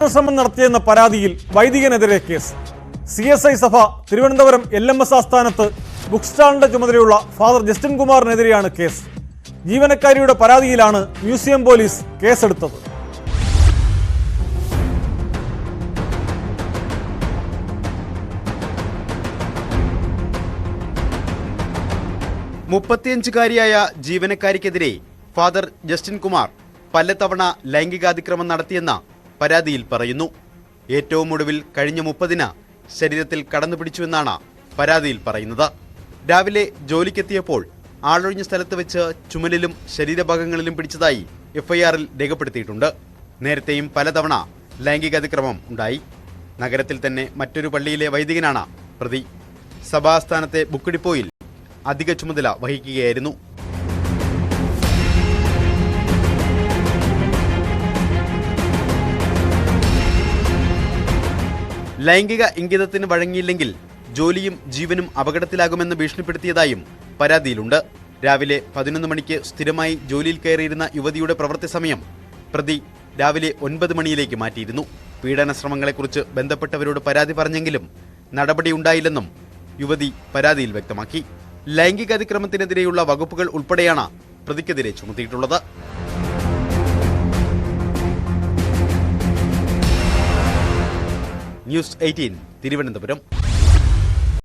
ശ്രമം നടത്തിയെന്ന പരാതിയിൽ വൈദികനെതിരെ കേസ്. CSI സഭ തിരുവനന്തപുരം LMS ആസ്ഥാനത്ത് ബുക്ക് സ്റ്റാളിന്റെ ചുമതലയുള്ള ഫാദർ ജസ്റ്റിൻ കുമാറിനെതിരെയാണ് കേസ്. ജീവനക്കാരിയുടെ പരാതിയിലാണ് മ്യൂസിയം പോലീസ് കേസെടുത്തത്. മുപ്പത്തിയഞ്ചുകാരിയായ ജീവനക്കാരിക്കെതിരെ ഫാദർ ജസ്റ്റിൻ കുമാർ പലതവണ ലൈംഗികാതിക്രമം നടത്തിയെന്ന പരാതിയിൽ പറയുന്നു. ഏറ്റവും ഒടുവിൽ കഴിഞ്ഞ 30-ന് ശരീരത്തിൽ കടന്നുപിടിച്ചുവെന്നാണ് പരാതിയിൽ പറയുന്നത്. രാവിലെ ജോലിക്കെത്തിയപ്പോൾ ആളൊഴിഞ്ഞ സ്ഥലത്ത് വെച്ച് ചുമലിലും ശരീരഭാഗങ്ങളിലും പിടിച്ചതായി FIR-ൽ രേഖപ്പെടുത്തിയിട്ടുണ്ട്. നേരത്തെയും പലതവണ ലൈംഗികാതിക്രമം ഉണ്ടായി. നഗരത്തിൽ തന്നെ മറ്റൊരു പള്ളിയിലെ വൈദികനാണ് പ്രതി. സഭാസ്ഥാനത്തെ ബുക്ക് ഡിപ്പോയിൽ അധിക ചുമതല വഹിക്കുകയായിരുന്നു. ലൈംഗിക ഇംഗിതത്തിന് വഴങ്ങിയില്ലെങ്കിൽ ജോലിയും ജീവനും അപകടത്തിലാകുമെന്ന് ഭീഷണിപ്പെടുത്തിയതായും പരാതിയിലുണ്ട്. രാവിലെ 11 മണിക്ക് സ്ഥിരമായി ജോലിയിൽ കയറിയിരുന്ന യുവതിയുടെ പ്രവൃത്തി സമയം പ്രതി രാവിലെ 9 മണിയിലേക്ക് മാറ്റിയിരുന്നു. പീഡന ശ്രമങ്ങളെക്കുറിച്ച് ബന്ധപ്പെട്ടവരോട് പരാതി പറഞ്ഞെങ്കിലും നടപടിയുണ്ടായില്ലെന്നും യുവതി പരാതിയിൽ വ്യക്തമാക്കി. ലൈംഗിക അതിക്രമത്തിനെതിരെയുള്ള വകുപ്പുകൾ ഉൾപ്പെടെയാണ് പ്രതിക്കെതിരെ ചുമത്തിയിട്ടുള്ളത്. ന്യൂസ് 18 തിരുവനന്തപുരം.